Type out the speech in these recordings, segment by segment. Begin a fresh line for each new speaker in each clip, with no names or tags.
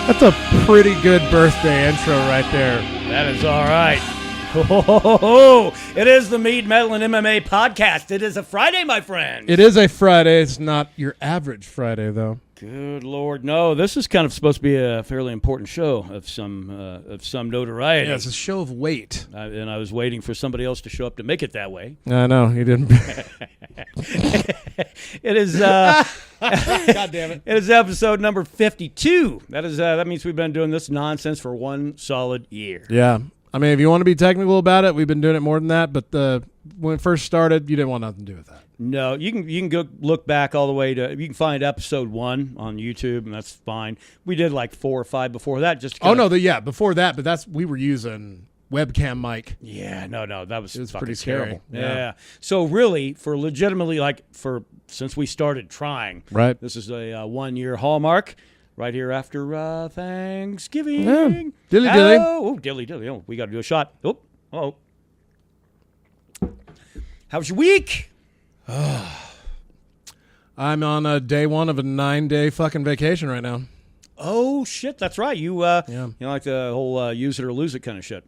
That's a pretty good birthday intro right there.
That is all right. Oh, it is the Mead, Metal, and MMA podcast. It is a Friday, my friend.
It is a Friday. It's not your average Friday, though.
Good Lord, no. This is kind of supposed to be a fairly important show of some notoriety.
Yeah, it's a show of weight.
And I was waiting for somebody else to show up to make it that way.
I know, you didn't.
It is.
God damn it!
It is episode number 52. That means we've been doing this nonsense for one solid year.
Yeah. I mean, if you want to be technical about it, we've been doing it more than that. But when it first started, you didn't want nothing to do with that.
No, you can go look back all the way to. You can find episode 1 on YouTube, and that's fine. We did like 4 or 5 before that.
Before that, but we were using webcam mic.
Yeah, no, that was
it was
fucking
pretty scary.
Terrible. Yeah. So really, since we started trying,
right?
This is a 1-year hallmark. Right here after Thanksgiving.
Yeah. Dilly dilly.
Oh, dilly dilly. Oh, we got to do a shot. Oh. How was your week?
I'm on day 1 of a 9-day fucking vacation right now.
Oh, shit. That's right. You like the whole use it or lose it kind of shit.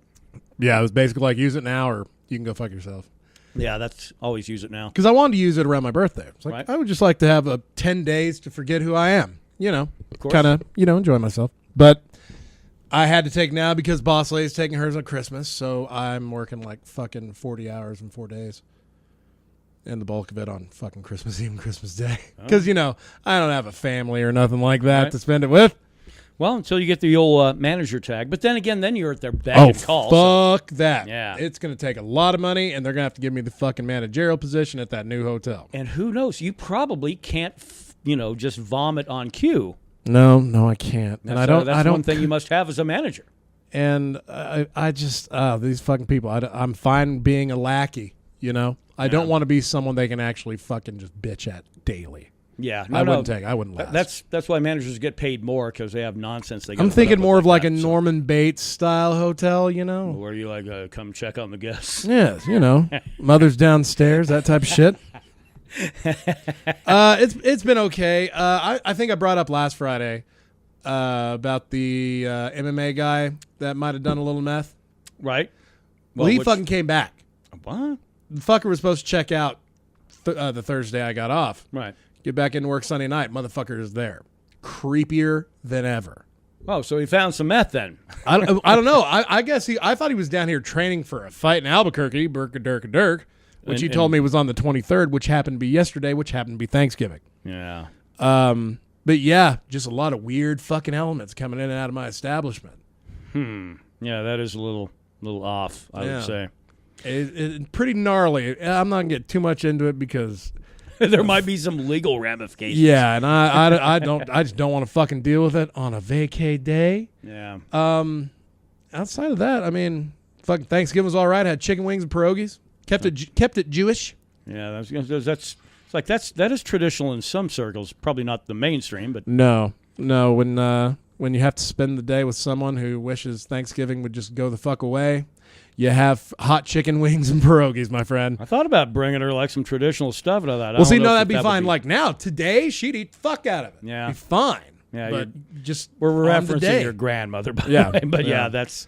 Yeah, it was basically like use it now or you can go fuck yourself.
Yeah, that's always use it now.
Because I wanted to use it around my birthday. It's like,
right.
I would just like to have 10 days to forget who I am. Kind of, enjoy myself. But I had to take now because Boss Lady's taking hers on Christmas, so I'm working like fucking 40 hours in 4 days. And the bulk of it on fucking Christmas Eve and Christmas Day. Because, I don't have a family or nothing like that to spend it with.
Well, until you get the old manager tag. But then again, you're at their beck and call.
Fuck that.
Yeah.
It's going to take a lot of money, and they're going to have to give me the fucking managerial position at that new hotel.
And who knows? You probably can't just vomit on cue.
No, I can't. And
That's one thing you must have as a manager.
And I just these fucking people. I'm fine being a lackey. I don't want to be someone they can actually fucking just bitch at daily.
Yeah,
I wouldn't last.
That's why managers get paid more because they have nonsense.
I'm thinking more of like a Norman Bates style hotel.
Where you come check on the guests.
Yes, mother's downstairs, that type of shit. It's been okay. I think I brought up last Friday about the MMA guy that might have done a little meth.
Right.
Well, he fucking came back.
What?
The fucker was supposed to check out the Thursday I got off.
Right.
Get back into work Sunday night. Motherfucker is there. Creepier than ever.
Oh, so he found some meth then.
I don't know. I guess I thought he was down here training for a fight in Albuquerque, Dirk. Which he told me was on the 23rd, which happened to be yesterday, which happened to be Thanksgiving.
Yeah.
But yeah, just a lot of weird fucking elements coming in and out of my establishment.
Yeah, that is a little off, I would say.
It's pretty gnarly. I'm not going to get too much into it because
there might be some legal ramifications.
Yeah, and I just don't want to fucking deal with it on a vacay day.
Yeah.
Outside of that, I mean, fucking Thanksgiving was all right. Had chicken wings and pierogies. Kept it Jewish.
Yeah, that is traditional in some circles. Probably not the mainstream, but
no. When you have to spend the day with someone who wishes Thanksgiving would just go the fuck away, you have hot chicken wings and pierogies, my friend.
I thought about bringing her like some traditional stuff out of that.
Well, that'd be fine. Like now, today she'd eat the fuck out of it.
Yeah,
be fine.
Yeah,
but just
we're referencing your grandmother. By the way. But yeah, that's.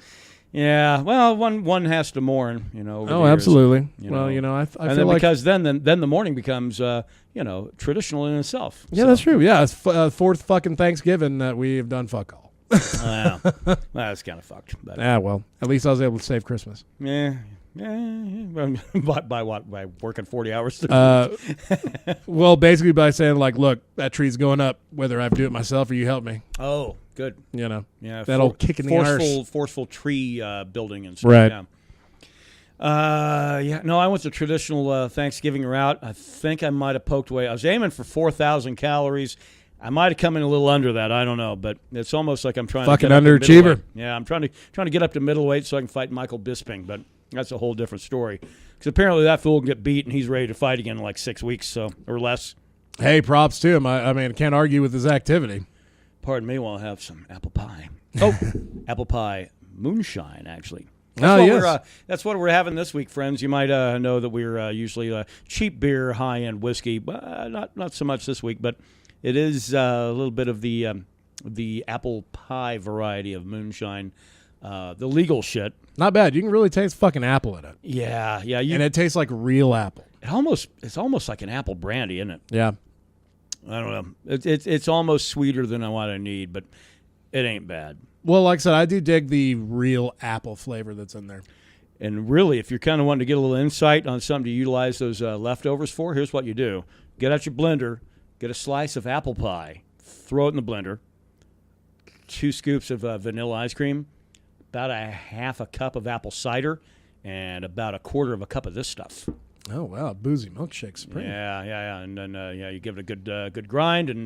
Yeah, well, one has to mourn, over the years,
absolutely.
Well,
I feel
then
like
because then the mourning becomes, traditional in itself.
Yeah, so. That's true. Yeah, it's fourth fucking Thanksgiving that we've done fuck all.
That's kind of fucked. But.
Well, at least I was able to save Christmas.
Yeah. By what? By working 40 hours?
Well, basically by saying like, look, that tree's going up, whether I do it myself or you help me.
Oh, good.
Yeah,
that
old kick in the arse.
Forceful tree building and stuff.
Right.
Yeah. No, I went the traditional Thanksgiving route. I think I might have poked away. I was aiming for 4,000 calories. I might have come in a little under that. I don't know, but it's almost like I'm trying
fucking
to get
underachiever.
Yeah, I'm trying to get up to middleweight so I can fight Michael Bisping, but that's a whole different story. Because apparently that fool can get beat and he's ready to fight again in like 6 weeks or less.
Hey, props to him. I mean, can't argue with his activity.
Pardon me while I have some apple pie. Oh, apple pie moonshine, actually. That's what we're having this week, friends. You might know that we're usually cheap beer, high-end whiskey. Not so much this week, but it is a little bit of the the apple pie variety of moonshine, the legal shit.
Not bad. You can really taste fucking apple in it.
Yeah.
And it tastes like real apple.
It's almost like an apple brandy, isn't it?
Yeah.
I don't know. It's almost sweeter than what I need, but it ain't bad.
Well, like I said, I do dig the real apple flavor that's in there.
And really, if you're kind of wanting to get a little insight on something to utilize those leftovers for, here's what you do. Get out your blender, get a slice of apple pie, throw it in the blender, 2 scoops of vanilla ice cream, about a half a cup of apple cider, and about a quarter of a cup of this stuff.
Oh, wow. Boozy milkshake supreme.
Yeah. And then, you give it a good grind and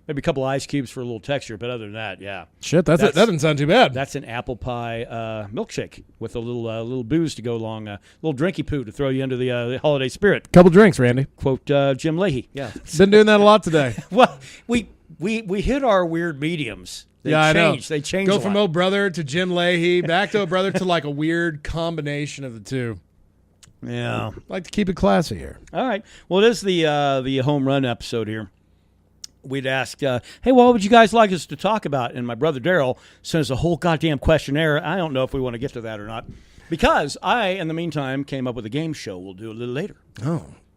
maybe a couple of ice cubes for a little texture. But other than that, yeah.
Shit, that doesn't sound too bad.
That's an apple pie milkshake with a little booze to go along, a little drinky poo to throw you into the holiday spirit.
Couple drinks, Randy.
Quote Jim Leahy. Yeah.
Been doing that a lot today.
Well, we hit our weird mediums. They changed. They changed.
Go from Oh Brother to Jim Leahy, back to Oh Brother to like a weird combination of the two.
Yeah.
Like to keep it classy here.
All right. Well, it is the home run episode here. We'd ask, hey, what would you guys like us to talk about? And my brother Daryl sent us a whole goddamn questionnaire. I don't know if we want to get to that or not. Because I, in the meantime, came up with a game show we'll do a little later.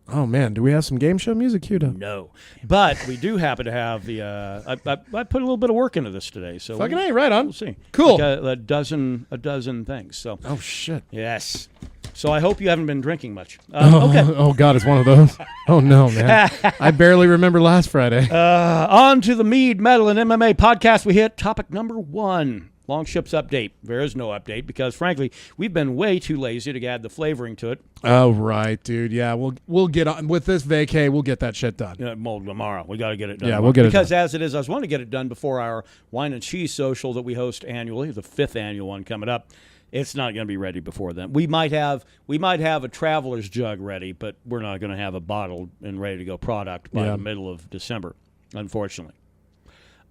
Oh man, do we have some game show music queued up?
No. But we do happen to have the I put a little bit of work into this today. So
fucking A, right on.
We'll see.
Cool.
Like a dozen things. So
oh shit.
Yes. So I hope you haven't been drinking much. Okay.
Oh, God, it's one of those. Oh, no, man. I barely remember last Friday.
On to the Mead, Metal, and MMA podcast. We hit topic number 1, Longships update. There is no update because, frankly, we've been way too lazy to add the flavoring to it.
Oh, right, dude. Yeah, we'll get on. With this vacay, we'll get that shit done.
Tomorrow. We got to get it done.
Yeah, we'll get it done.
Because as it is, I was wanting to get it done before our Wine and Cheese social that we host annually, the 5th annual one coming up. It's not going to be ready before then. We might have a traveler's jug ready, but we're not going to have a bottled and ready to go product by the middle of December, unfortunately.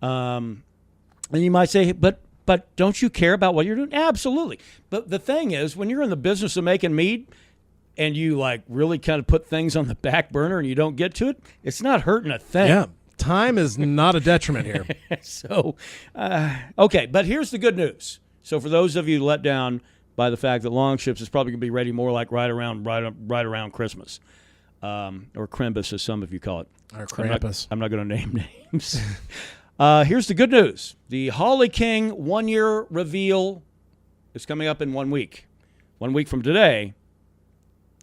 And you might say, but don't you care about what you're doing? Absolutely. But the thing is, when you're in the business of making mead and you like really kind of put things on the back burner and you don't get to it, it's not hurting a thing.
Yeah. Time is not a detriment here.
So, okay, but here's the good news. So for those of you let down by the fact that Longships is probably going to be ready more like right around Christmas, or Crimbus as some of you call it.
Or Krampus.
I'm not going to name names. Here's the good news. The Holly King 1-year reveal is coming up in 1 week. 1 week from today.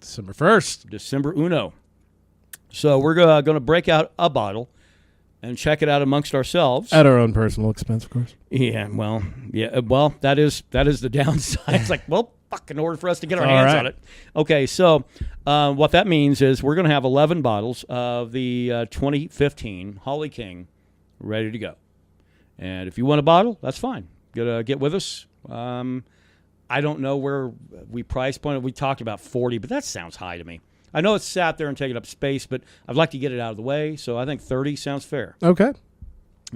December 1st.
December uno. So we're going to break out a bottle and check it out amongst ourselves
at our own personal expense, of course.
Yeah, well, that is the downside. It's like, well, fuck, in order for us to get our hands on it. Okay, so what that means is we're going to have 11 bottles of the 2015 Holly King ready to go. And if you want a bottle, that's fine. Get with us. I don't know where we price point it. We talked about 40, but that sounds high to me. I know it's sat there and taking up space, but I'd like to get it out of the way, so I think 30 sounds fair.
Okay.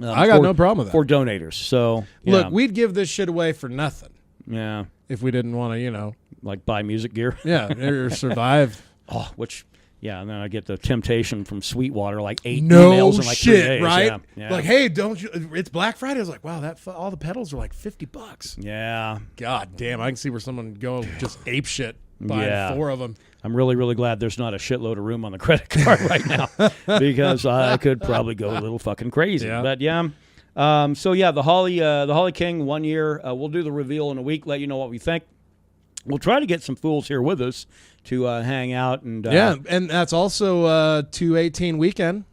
I got no problem with that.
For donators. So
look, we'd give this shit away for nothing.
Yeah.
If we didn't want to,
like buy music gear.
Yeah, or survive.
And then I get the temptation from Sweetwater, like 8 emails in like 3 days.
Right?
Yeah.
Like, hey, don't you? It's Black Friday. I was like, wow, all the pedals are like $50.
Yeah.
God damn, I can see where someone go just ape shit buying 4 of them.
I'm really, really glad there's not a shitload of room on the credit card right now because I could probably go a little fucking crazy. Yeah. But the Holly King 1 year. We'll do the reveal in a week. Let you know what we think. We'll try to get some fools here with us to hang out and
and that's also 218 weekend.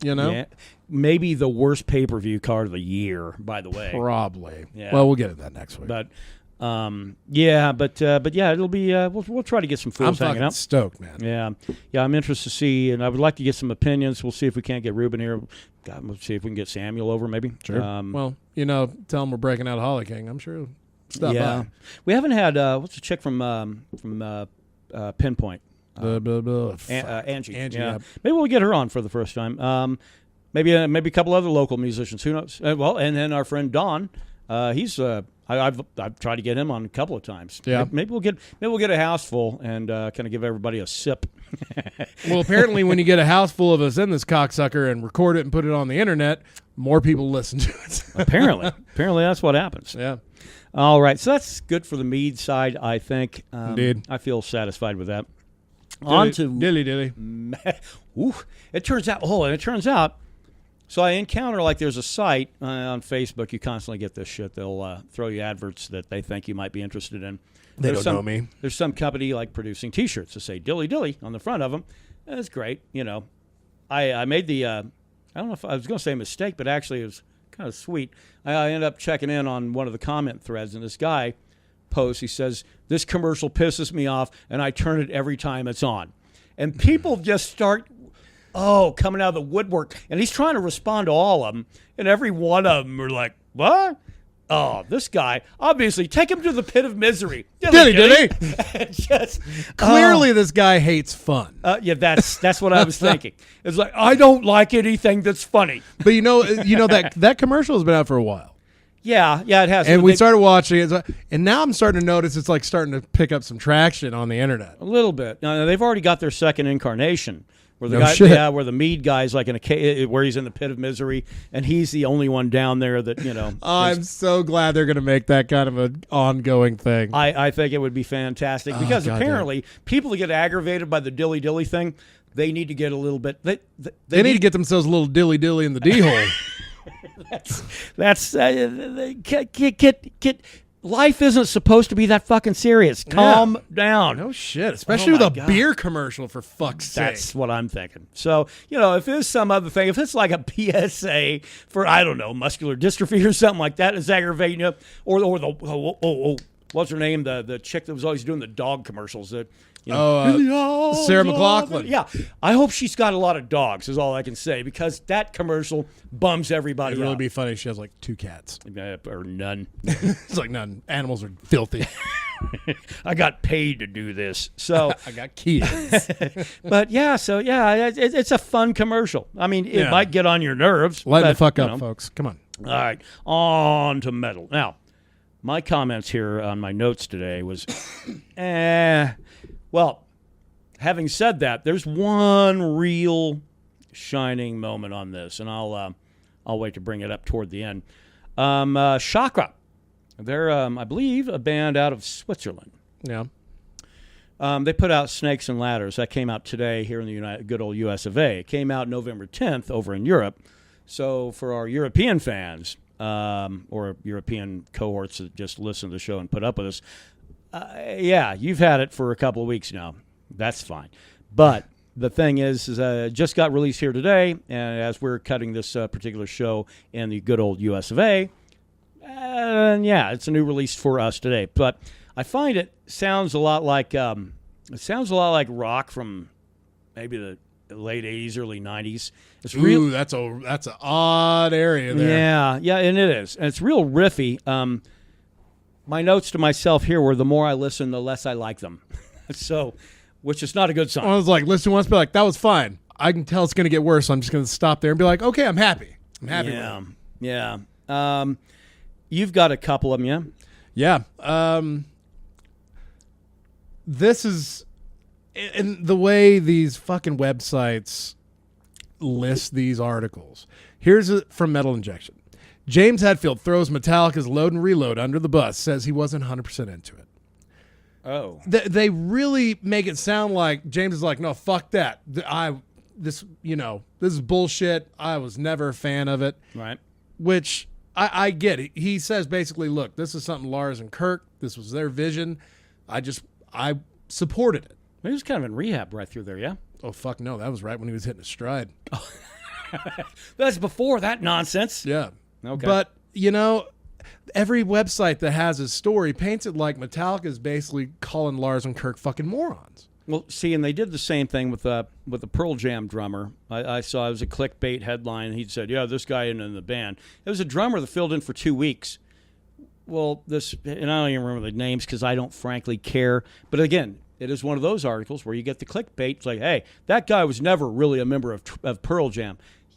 Yeah,
maybe the worst pay-per-view card of the year. By the way,
probably.
Yeah.
Well, we'll get at that next week.
But. It'll be. We'll try to get some fools hanging out.
I'm stoked, man.
Yeah. I'm interested to see, and I would like to get some opinions. We'll see if we can't get Ruben here. We'll see if we can get Samuel over, maybe.
Sure. Well, tell him we're breaking out Holly King. I'm sure. Stop by.
We haven't had what's the chick from Pinpoint? Angie. Yeah. Maybe we'll get her on for the first time. Maybe a couple other local musicians. Who knows? And then our friend Don. He's. I've tried to get him on a couple of times.
Yeah.
Maybe we'll get a house full and kind of give everybody a sip.
Well, apparently when you get a house full of us in this cocksucker and record it and put it on the internet, more people listen to it.
Apparently that's what happens.
Yeah.
All right, so that's good for the Mead side, I think.
Indeed.
I feel satisfied with that. On to
dilly.
Ooh, it turns out. So I encounter, like, there's a site on Facebook. You constantly get this shit. They'll throw you adverts that they think you might be interested in.
They don't know me.
There's some company like producing T-shirts that say "dilly dilly" on the front of them. That's great. You know, I made the I don't know if I was going to say a mistake, but actually it was kind of sweet. I ended up checking in on one of the comment threads, and this guy posts. He says, "This commercial pisses me off, and I turn it every time it's on." And people just start coming out of the woodwork, and he's trying to respond to all of them, and every one of them are like, "What? Oh, this guy, obviously, take him to the pit of misery."
Dilly.
Just
Clearly, this guy hates fun.
Yeah, that's what I was thinking. It's like, I don't like anything that's funny.
But you know that commercial has been out for a while.
Yeah, it has.
And we started watching it, and now I'm starting to notice it's like starting to pick up some traction on the internet.
A little bit. Now, they've already got their second incarnation. Where the where the Mead guy's like where he's in the pit of misery, and he's the only one down there that, you know.
I'm so glad they're going to make that kind of an ongoing thing.
I think it would be fantastic because apparently people that get aggravated by the dilly dilly thing, they need to get a little bit. They
need to get themselves a little dilly dilly in the d hole.
Get. Life isn't supposed to be that fucking serious. Calm down.
No shit. Especially with a beer commercial, for fuck's sake.
That's what I'm thinking. So, you know, if there's some other thing, if it's like a PSA for, I don't know, muscular dystrophy or something like that is aggravating you, or the, what's her name? The chick that was always doing the dog commercials. That, you know,
Sarah McLachlan.
Yeah. I hope she's got a lot of dogs, is all I can say, because that commercial bums everybody
It'd really
out.
be funny if she has like 2 cats.
Or none.
It's like none. Animals are filthy.
I got paid to do this. So
I got kids.
But yeah, it's a fun commercial. I mean, it might get on your nerves.
Lighten the fuck up, folks. Come on.
All right. On to metal. Now, my comments here on my notes today was, well, having said that, there's one real shining moment on this, and I'll wait to bring it up toward the end. Chakra. They're, I believe, a band out of Switzerland.
Yeah.
They put out Snakes and Ladders. That came out today here in the good old US of A. It came out November 10th over in Europe. So for our European fans, or European cohorts that just listen to the show and put up with us, you've had it for a couple of weeks now. That's fine. But the thing is it just got released here today, and as we're cutting this particular show in the good old US of A, it's a new release for us today. But I find it sounds a lot like rock from maybe the late 80s, early 90s. It's real.
That's an odd area there.
Yeah, and it is. And it's real riffy. My notes to myself here were, the more I listen, the less I like them. So, which is not a good sign.
I was like, listen once, be like, that was fine. I can tell it's going to get worse, so I'm just going to stop there and be like, okay, I'm happy. I'm happy with it.
Yeah. You've got a couple of them,
yeah? Yeah. This is, in the way these fucking websites list these articles. Here's from Metal Injection. James Hetfield throws Metallica's Load and Reload under the bus, says he wasn't 100% into it.
Oh.
They really make it sound like James is like, no, fuck that. This is bullshit. I was never a fan of it.
Right.
Which I get it. He says basically, look, this is something Lars and Kirk, this was their vision. I supported it.
He was kind of in rehab right through there, yeah?
Oh, fuck no. That was right when he was hitting his stride.
That's before that nonsense.
Yeah.
Okay.
But, every website that has his story paints it like Metallica is basically calling Lars and Kirk fucking morons.
Well, see, and they did the same thing with the Pearl Jam drummer. I saw it was a clickbait headline. He said, yeah, this guy isn't in the band. It was a drummer that filled in for 2 weeks. Well, and I don't even remember the names because I don't frankly care. But again, it is one of those articles where you get the clickbait. It's like, hey, that guy was never really a member of Pearl Jam.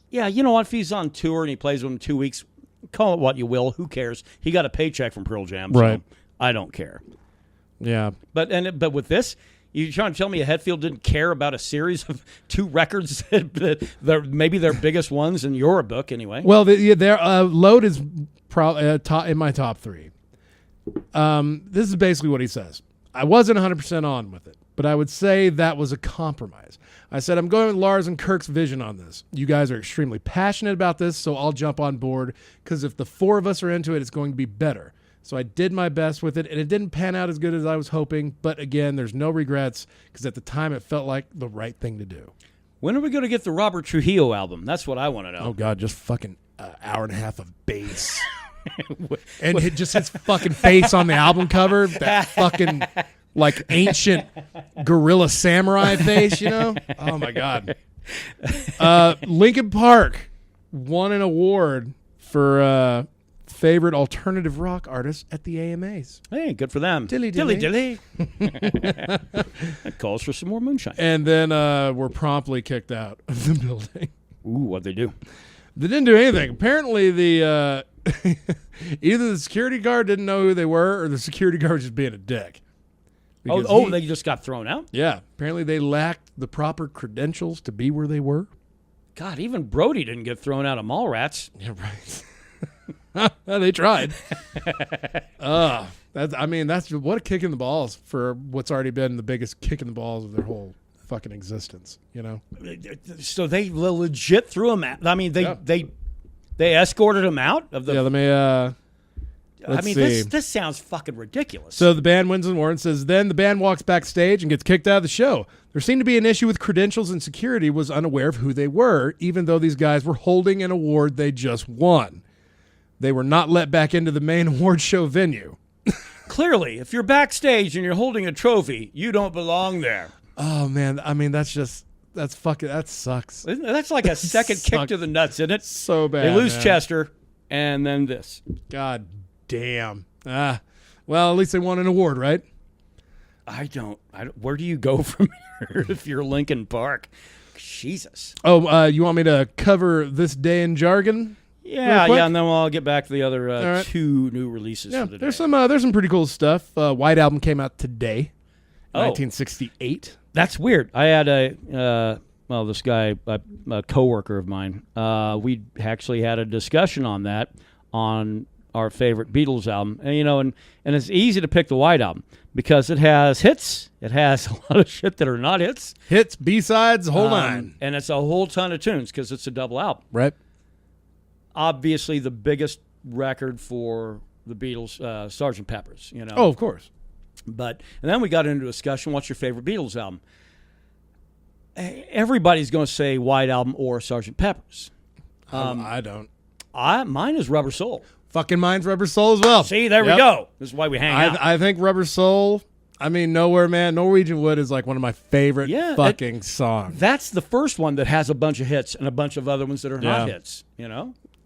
Yeah, you know what? If he's on tour and he plays with them 2 weeks, call it what you will. Who cares? He got a paycheck from Pearl Jam, so
right.
I don't care.
Yeah.
But with this, You trying to tell me a Hetfield didn't care about a series of 2 records that maybe their biggest ones in your book anyway?
Well, their Load is probably in my top 3. This is basically what he says. I wasn't 100% on with it, but I would say that was a compromise. I said, I'm going with Lars and Kirk's vision on this. You guys are extremely passionate about this, so I'll jump on board, because if the 4 of us are into it, it's going to be better. So I did my best with it, and it didn't pan out as good as I was hoping, but again, there's no regrets, because at the time it felt like the right thing to do.
When are we going to get the Robert Trujillo album? That's what I want to know.
Oh, God, just fucking hour and a half of bass. And it just his fucking face on the album cover, that fucking like ancient gorilla samurai face, you know? Oh my God. Linkin Park won an award for favorite alternative rock artist at the AMAs.
Hey, good for them.
Dilly.
That calls for some more moonshine.
And then were promptly kicked out of the building.
Ooh, what'd they do?
They didn't do anything. Apparently the either the security guard didn't know who they were, or the security guard was just being a dick.
They just got thrown out?
Yeah. Apparently they lacked the proper credentials to be where they were.
God, even Brody didn't get thrown out of Mallrats.
Yeah, right. They tried. That's what a kick in the balls for what's already been the biggest kick in the balls of their whole fucking existence, you know?
So they legit threw him out. I mean, they escorted him out of the...
Yeah, let me... Let's see.
This sounds fucking ridiculous.
So the band wins an award and says, then the band walks backstage and gets kicked out of the show. There seemed to be an issue with credentials, and security was unaware of who they were, even though these guys were holding an award they just won. They were not let back into the main award show venue.
Clearly, if you're backstage and you're holding a trophy, you don't belong there.
Oh, man. I mean, that sucks.
That's like a second kick to the nuts, isn't it?
So bad.
They lose
man.
Chester, and then this.
God damn. Well, at least they won an award, right?
I don't. Where do you go from here if you're Linkin Park? Jesus.
Oh, you want me to cover this day in jargon?
Yeah, and then I'll get back to the other right. 2 new releases for the day.
There's some pretty cool stuff. White Album came out today, 1968.
That's weird. I had this guy, a coworker of mine. We actually had a discussion on that on our favorite Beatles album, and it's easy to pick the White Album because it has hits. It has a lot of shit that are not hits.
Hits, B-sides, the whole nine.
And it's a whole ton of tunes because it's a double album.
Right.
Obviously, the biggest record for the Beatles, Sgt. Pepper's.
Oh, of course.
And then we got into a discussion. What's your favorite Beatles album? Everybody's going to say White Album or Sgt. Pepper's.
I don't.
Mine is Rubber Soul.
Fucking mine's Rubber Soul as well.
See, there we go. This is why we hang out.
I think Rubber Soul, Nowhere Man, Norwegian Wood is like one of my favorite fucking songs.
That's the first one that has a bunch of hits and a bunch of other ones that are not hits,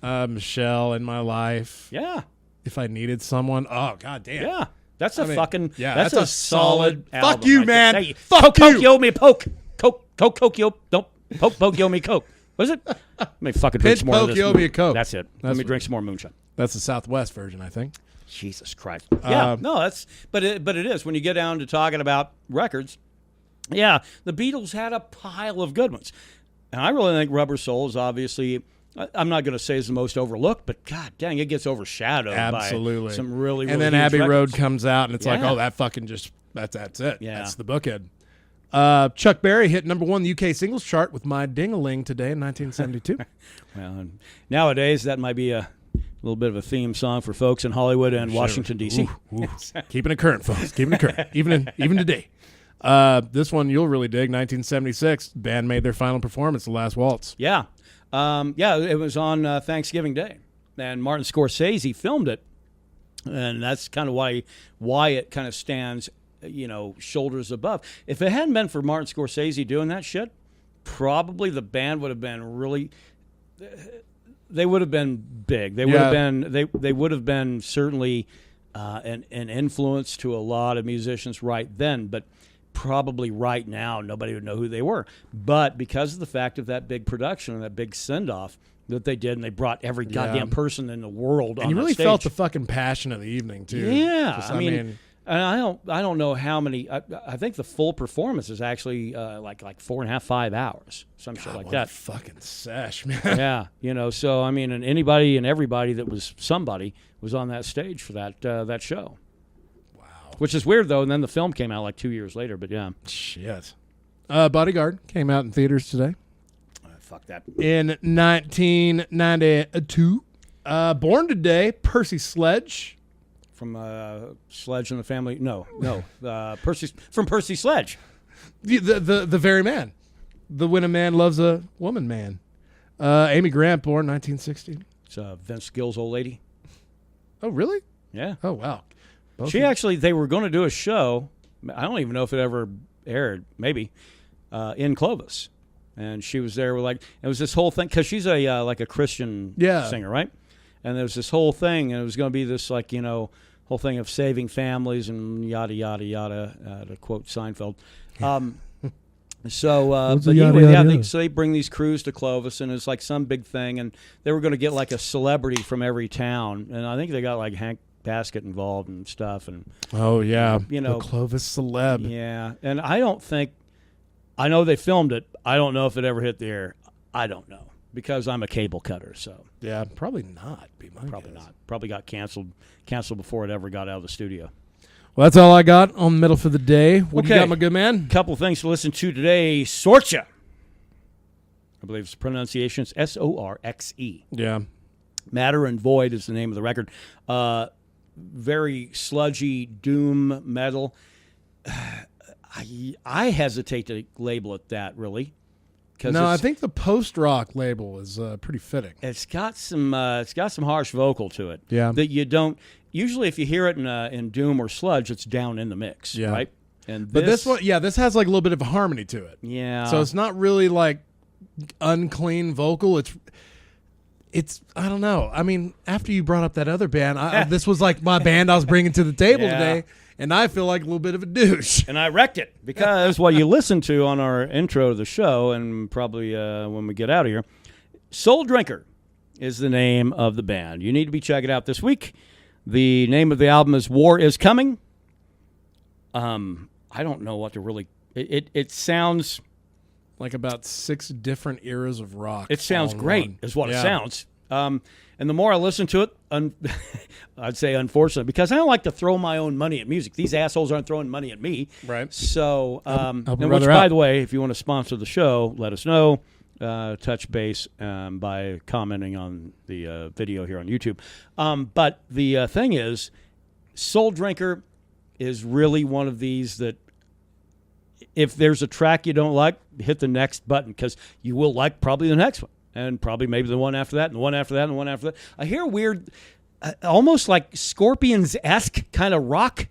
Michelle in My Life.
Yeah.
If I Needed Someone. Oh, god damn.
Yeah. That's that's
a
solid album.
Fuck you, man.
Hey,
fuck you.
Coke, yo, me poke. Coke, yo. Don't poke, yo, me Coke. What is it? Let me fucking drink some more of this.
Poke, yo, me a Coke.
That's it. Let me drink some more moonshine.
That's the Southwest version, I think.
Jesus Christ. Yeah, but it is. When you get down to talking about records, the Beatles had a pile of good ones. And I really think Rubber Soul is obviously, I'm not going to say is the most overlooked, but god dang, it gets overshadowed by some really, really
and then
huge
Abbey
records.
Road comes out, and it's like, oh, that fucking just, that's it.
Yeah.
That's the bookend. Chuck Berry hit number 1 the UK singles chart with My Ding-a-Ling today in 1972.
Well, nowadays that might be a little bit of a theme song for folks in Hollywood and Washington, D.C.
Keeping it current, folks. Keeping it current, even today. This one you'll really dig. 1976, band made their final performance, The Last Waltz.
Yeah. It was on Thanksgiving Day, and Martin Scorsese filmed it, and that's kind of why it kind of stands, shoulders above. If it hadn't been for Martin Scorsese doing that shit, probably the band would have been really. They would have been big. They would have been. They would have been certainly an influence to a lot of musicians right then, but probably right now nobody would know who they were. But because of the fact of that big production and that big send-off that they did, and they brought every goddamn person in the world on
and you really
stage.
felt the fucking passion of the evening too.
Yeah,
Just,
And I don't know how many. I think the full performance is actually like 4.5, 5 hours, some shit like
what
that.
A fucking sesh, man.
Yeah, so I mean, and anybody and everybody that was somebody was on that stage for that show.
Wow.
Which is weird though. And then the film came out like 2 years later. But yeah,
shit. Bodyguard came out in theaters today.
Fuck that.
In 1992. Born today, Percy Sledge.
From Sledge and the Family. No. Percy Sledge.
The very man. The When a Man Loves a Woman man. Amy Grant, born 1960.
It's Vince Gill's old lady.
Oh, really?
Yeah.
Oh, wow.
They were going to do a show. I don't even know if it ever aired. Maybe. In Clovis. And she was there with it was this whole thing. Because she's a Christian singer, right? And there was this whole thing. And it was going to be this whole thing of saving families and yada, yada, yada, to quote Seinfeld. So they bring these crews to Clovis, and it's like some big thing, and they were going to get like a celebrity from every town, and I think they got like Hank Baskett involved and stuff. And
oh, yeah, the Clovis celeb.
Yeah, and I know they filmed it. I don't know if it ever hit the air. I don't know. Because I'm a cable cutter, so
yeah, probably not.
Probably not. Probably got canceled before it ever got out of the studio.
Well, that's all I got on the middle for the day. What do you got, my good man?
Couple things to listen to today. Sorcha. I believe its pronunciation is Sorxe.
Yeah.
Matter and Void is the name of the record. Very sludgy doom metal. I hesitate to label it that, really.
No, I think the post-rock label is pretty fitting.
It's got some harsh vocal to it.
Yeah.
That you don't usually, if you hear it in doom or sludge, it's down in the mix. Yeah. Right.
But this one, this has like a little bit of a harmony to it.
Yeah.
So it's not really like unclean vocal. It's I don't know. I mean, after you brought up that other band, this was like my band I was bringing to the table today. And I feel like a little bit of a douche.
And I wrecked it because what you listen to on our intro to the show, and probably when we get out of here, Souldrinker is the name of the band. You need to be checking it out this week. The name of the album is War Is Coming. I don't know what to really... It sounds...
like about 6 different eras of rock.
It sounds great, is what it sounds. And the more I listen to it, I'd say unfortunately, because I don't like to throw my own money at music. These assholes aren't throwing money at me.
Right.
So, by the way, if you want to sponsor the show, let us know. Touch base by commenting on the video here on YouTube. But the thing is, Souldrinker is really one of these that if there's a track you don't like, hit the next button because you will like probably the next one. And probably maybe the one after that, and the one after that, and the one after that. I hear weird, almost like Scorpions-esque kind of rock,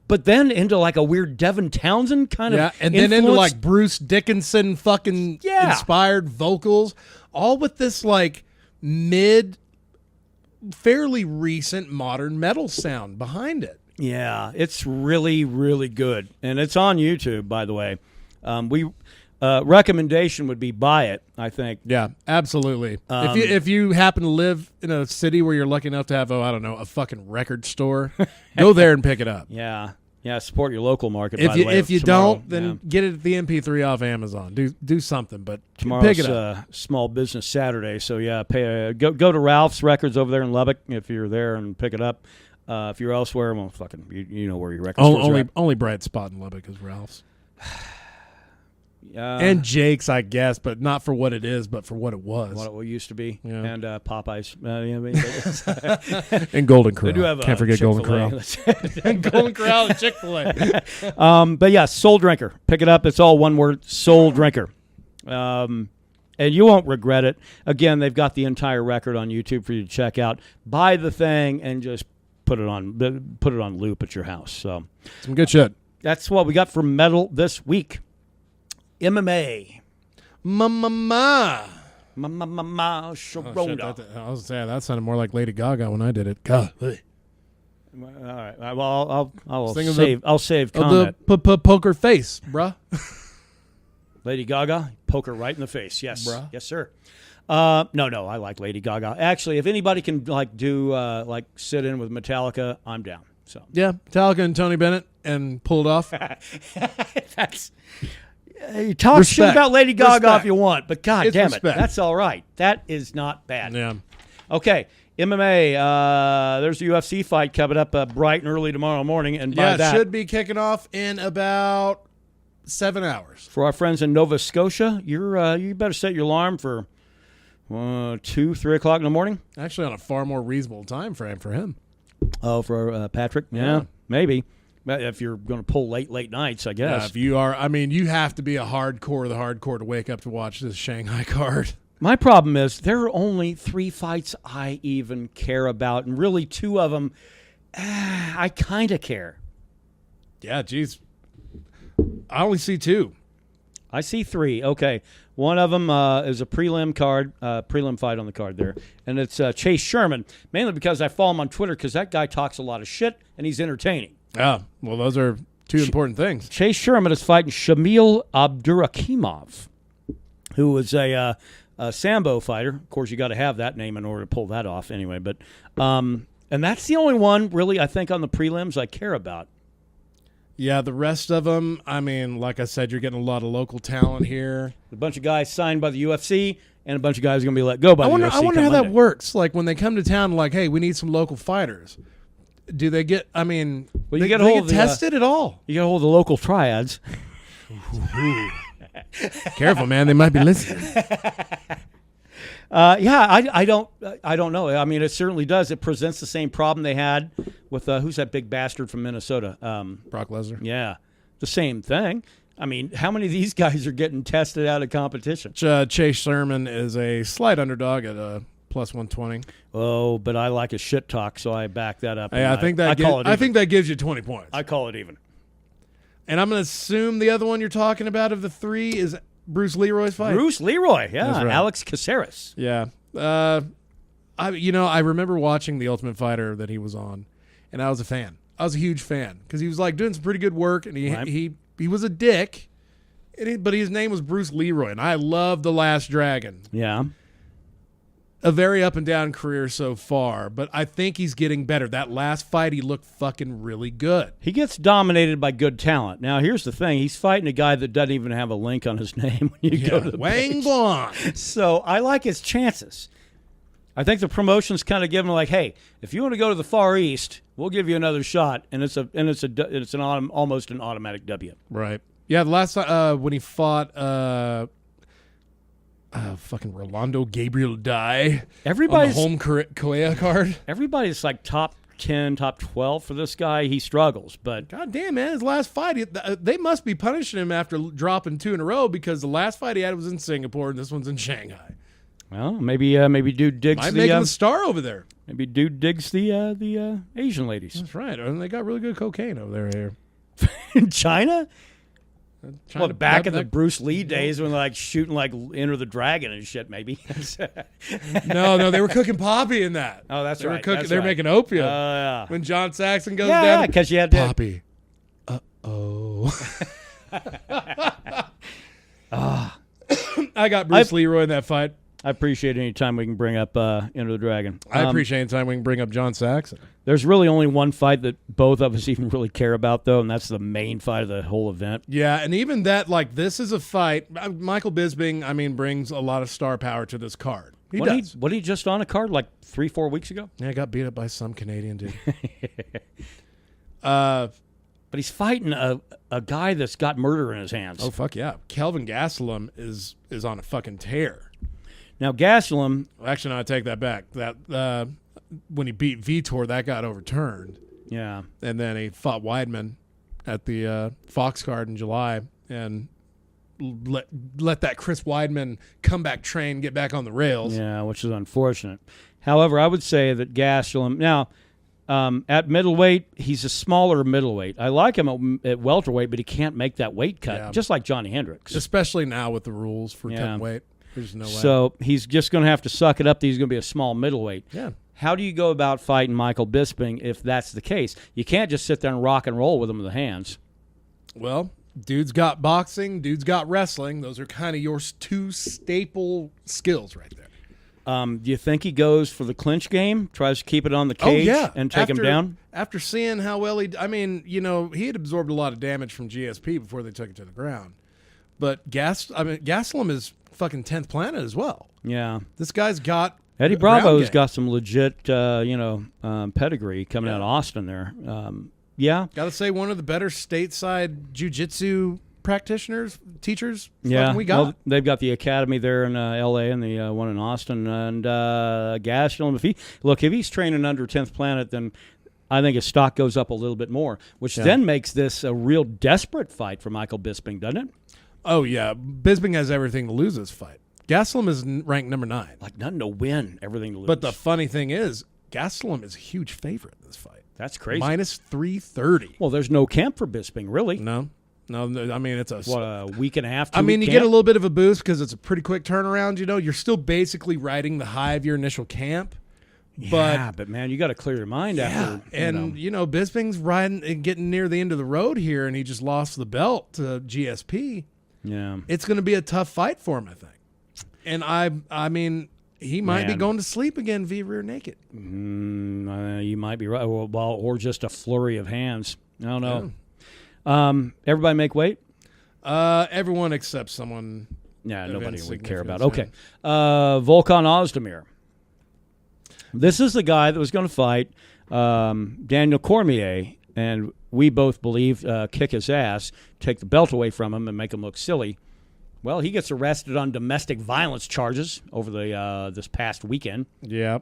but then into like a weird Devin Townsend kind of
and then into like Bruce Dickinson fucking inspired vocals, all with this like fairly recent modern metal sound behind it.
Yeah, it's really, really good. And it's on YouTube, by the way. Recommendation would be buy it, I think.
Yeah, absolutely. If you happen to live in a city where you're lucky enough to have, a fucking record store, go there and pick it up.
Yeah, support your local market.
If you don't, then get it at the MP3 off Amazon. Do something, but
tomorrow's
pick it up.
Small Business Saturday, so go to Ralph's Records over there in Lubbock if you're there and pick it up. If you're elsewhere, well, fucking, you know where your record stores are at.
Only bright spot in Lubbock is Ralph's. And Jake's, I guess, but not for what it is, but for what it was.
What it used to be. Yeah. And Popeyes.
And Golden Corral.
They do have,
can't forget Golden Corral.
And Golden Corral and Chick-fil-A. But yeah, Souldrinker. Pick it up. It's all one word, Souldrinker. And you won't regret it. Again, they've got the entire record on YouTube for you to check out. Buy the thing and just put it on loop at your house. So
some good shit.
That's what we got for metal this week. MMA.
Sharona. I was saying that sounded more like Lady Gaga when I did it. God.
All right. Well, I'll save comment.
The poker face, bruh.
Lady Gaga, poker right in the face. Yes,
bruh.
Yes, sir. No, I like Lady Gaga. Actually, if anybody can do sit in with Metallica, I'm down. So
Yeah, Metallica and Tony Bennett, and pulled off.
that's you talk shit about Lady Gaga if you want, but God damn it, that's all right. That is not bad.
Yeah.
Okay, MMA. There's a UFC fight coming up bright and early tomorrow morning, and by that
should be kicking off in about 7 hours.
For our friends in Nova Scotia, you better set your alarm for 2, 3 o'clock in the morning.
Actually, on a far more reasonable time frame for him.
Oh, for Patrick? Yeah, maybe. If you're going to pull late nights, I guess.
If you are, I mean, you have to be a hardcore of the hardcore to wake up to watch this Shanghai card.
My problem is there are only 3 fights I even care about, and really 2 of them, I kind of care.
Yeah, geez. I only see 2.
I see 3. Okay. One of them is a prelim fight on the card there, and it's Chase Sherman, mainly because I follow him on Twitter because that guy talks a lot of shit, and he's entertaining.
Yeah, well, those are 2 important things.
Chase Sherman is fighting Shamil Abdurakhimov, who is a Sambo fighter. Of course, you got to have that name in order to pull that off anyway. But and that's the only one, really, I think, on the prelims I care about.
Yeah, the rest of them, I mean, like I said, you're getting a lot of local talent here.
A bunch of guys signed by the UFC, and a bunch of guys are going to be let go by the UFC.
I wonder how that works. Like, when they come to town, like, hey, we need some local fighters. Do they get, I mean,
well, you
get tested at all?
You get a hold of the local triads.
Careful, man. They might be listening.
I don't know. I mean, it certainly does. It presents the same problem they had with who's that big bastard from Minnesota?
Brock Lesnar.
Yeah, the same thing. I mean, how many of these guys are getting tested out of competition?
Chase Sherman is a slight underdog at plus 120.
Oh, but I like his shit talk, so I back that up.
Hey, I think that gives you 20 points.
I call it even.
And I'm going to assume the other one you're talking about of the 3 is Bruce Leroy's fight.
Bruce Leroy, yeah.
That's right.
Alex Caceres.
Yeah. I remember watching The Ultimate Fighter that he was on, and I was a fan. I was a huge fan because he was like doing some pretty good work, and he was a dick, but his name was Bruce Leroy, and I love The Last Dragon.
Yeah.
A very up and down career so far, but I think he's getting better. That last fight, he looked fucking really good.
He gets dominated by good talent. Now, here's the thing. He's fighting a guy that doesn't even have a link on his name when you go to the
Wang
page.
Blanc.
So I like his chances. I think the promotion's kind of giving him like, hey, if you want to go to the Far East, we'll give you another shot, and it's almost an automatic W.
Right. Yeah, the last time when he fought fucking Rolando Gabriel Dye on the home Korea card.
Everybody's like top 10, top 12 for this guy. He struggles, but
God damn, man, his last fight, they must be punishing him after dropping 2 in a row because the last fight he had was in Singapore and this one's in Shanghai.
Well, maybe dude digs
Might make him a star over there.
Maybe dude digs the Asian ladies.
That's right. And they got really good cocaine over there here.
In China? Well, back in the Bruce Lee days when they're like shooting like Enter the Dragon and shit, maybe.
No, they were cooking poppy in that.
Oh, that's right.
They're making opium.
Oh, yeah.
When John Saxon goes
down.
Yeah,
because you had
poppy. Uh-oh. I got Bruce Leroy in that fight.
I appreciate any time we can bring up Enter the Dragon.
I appreciate any time we can bring up John Saxon.
There's really only one fight that both of us even really care about, though, and that's the main fight of the whole event.
Yeah, and even that, like, this is a fight. Michael Bisping, brings a lot of star power to this card. He does.
What he just on a card like 3-4 weeks ago?
Yeah, got beat up by some Canadian dude.
But he's fighting a guy that's got murder in his hands.
Oh, fuck yeah. Kelvin Gastelum is on a fucking tear.
Now, Gastelum...
Actually, no, I take that back. That when he beat Vitor, that got overturned.
Yeah.
And then he fought Weidman at the Fox card in July and let that Chris Weidman comeback train get back on the rails.
Yeah, which is unfortunate. However, I would say that Gastelum... Now, at middleweight, he's a smaller middleweight. I like him at welterweight, but he can't make that weight cut, just like Johnny Hendricks.
Especially now with the rules for 10 weight. There's no way.
So he's just going to have to suck it up that he's going to be a small middleweight.
Yeah.
How do you go about fighting Michael Bisping if that's the case? You can't just sit there and rock and roll with him in the hands.
Well, dude's got boxing, dude's got wrestling. Those are kind of your 2 staple skills right there.
Do you think he goes for the clinch game, tries to keep it on the cage and take him down?
After seeing how well he had absorbed a lot of damage from GSP before they took it to the ground. But Gastelum is fucking 10th planet as well.
Yeah.
This guy's got
Eddie Bravo's got some legit, pedigree coming out of Austin there. Yeah.
Got to say, one of the better stateside jiu-jitsu practitioners, teachers we got.
Well, they've got the academy there in L.A. and the one in Austin. And Gastelum, if he's training under 10th planet, then I think his stock goes up a little bit more, which then makes this a real desperate fight for Michael Bisping, doesn't it?
Oh, yeah. Bisping has everything to lose this fight. Gastelum is ranked number 9.
Like nothing to win, everything to lose.
But the funny thing is, Gastelum is a huge favorite in this fight.
That's crazy.
Minus 330.
Well, there's no camp for Bisping, really.
No. I mean, it's
a week and a half,
I mean, you
camp?
get a little bit of a boost because it's a pretty quick turnaround, You're still basically riding the high of your initial camp.
But man, you got to clear your mind after.
And, Bisping's riding and getting near the end of the road here, and he just lost the belt to GSP.
Yeah.
It's going to be a tough fight for him, I think. And I mean, he might be going to sleep again via rear naked.
You might be right. Or just a flurry of hands. I don't know. Everybody make weight?
Everyone except someone.
Yeah, nobody would care about. Okay. Volkan Ozdemir. This is the guy that was going to fight Daniel Cormier, and we both believe kick his ass, take the belt away from him, and make him look silly. Well, he gets arrested on domestic violence charges over the this past weekend.
Yeah.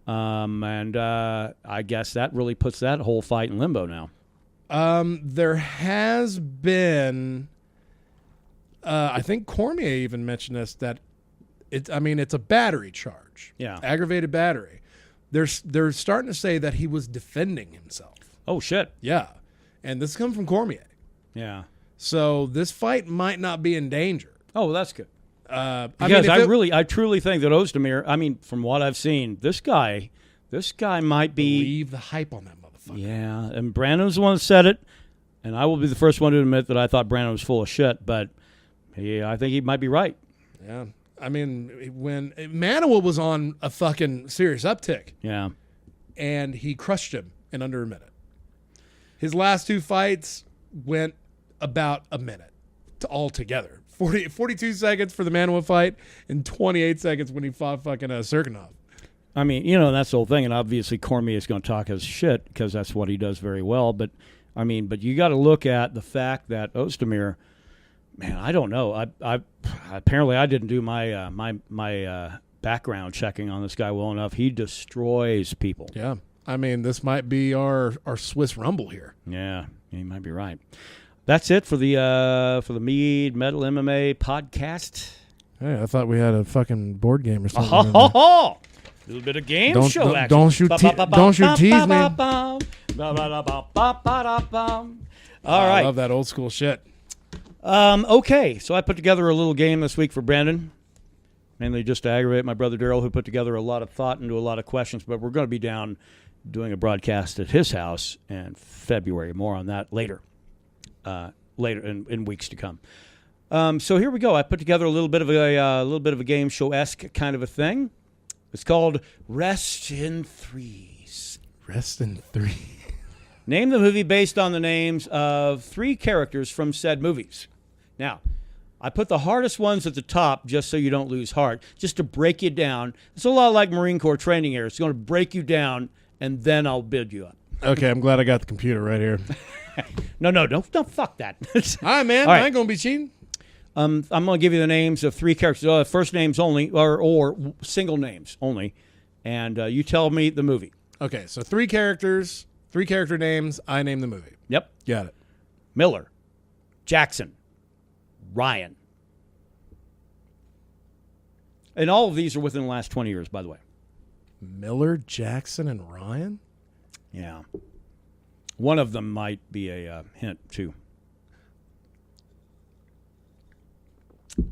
And I guess that really puts that whole fight in limbo now.
There has been, I think Cormier even mentioned this, that it's a battery charge.
Yeah.
Aggravated battery. They're starting to say that he was defending himself.
Oh, shit.
Yeah. And this comes from Cormier.
Yeah.
So this fight might not be in danger.
Oh, well, that's good.
Because
I truly think that Ozdemir, from what I've seen, this guy might be.
Believe the hype on that motherfucker.
Yeah, and Brandon's the one that said it, and I will be the first one to admit that I thought Brandon was full of shit, but I think he might be right.
Yeah. I mean, when Manuel was on a fucking serious uptick.
Yeah.
And he crushed him in under a minute. His last 2 fights went about a minute altogether. 42 seconds for the Manuel fight and 28 seconds when he fought fucking Serkinov.
I mean, that's the whole thing, and obviously Cormier is going to talk his shit because that's what he does very well. But you got to look at the fact that Ozdemir, man, I don't know. I apparently I didn't do my my background checking on this guy well enough. He destroys people.
Yeah, this might be our Swiss Rumble here.
Yeah, you might be right. That's it for the Mead Metal MMA podcast.
Hey, I thought we had a fucking board game or something.
A little bit of game show action.
Don't shoot tease me.
All right.
I love that old school shit.
Okay, so I put together a little game this week for Brandon, mainly just to aggravate my brother Daryl, who put together a lot of thought into a lot of questions, but we're going to be down doing a broadcast at his house in February. More on that later in weeks to come. So here we go. I put together a little bit of a game show-esque kind of a thing. It's called Rest in Threes.
Rest in Three.
Name the movie based on the names of 3 characters from said movies. Now, I put the hardest ones at the top just so you don't lose heart, just to break you down. It's a lot like Marine Corps training here. It's going to break you down, and then I'll build you up.
Okay, I'm glad I got the computer right here.
No, don't fuck that.
All right, man. All right. I ain't going to be cheating.
I'm going to give you the names of 3 characters, first names only, or single names only, and you tell me the movie.
Okay, so 3 characters, 3 character names, I name the movie.
Yep.
Got it.
Miller, Jackson, Ryan. And all of these are within the last 20 years, by the way.
Miller, Jackson, and Ryan?
Yeah. One of them might be a hint, too.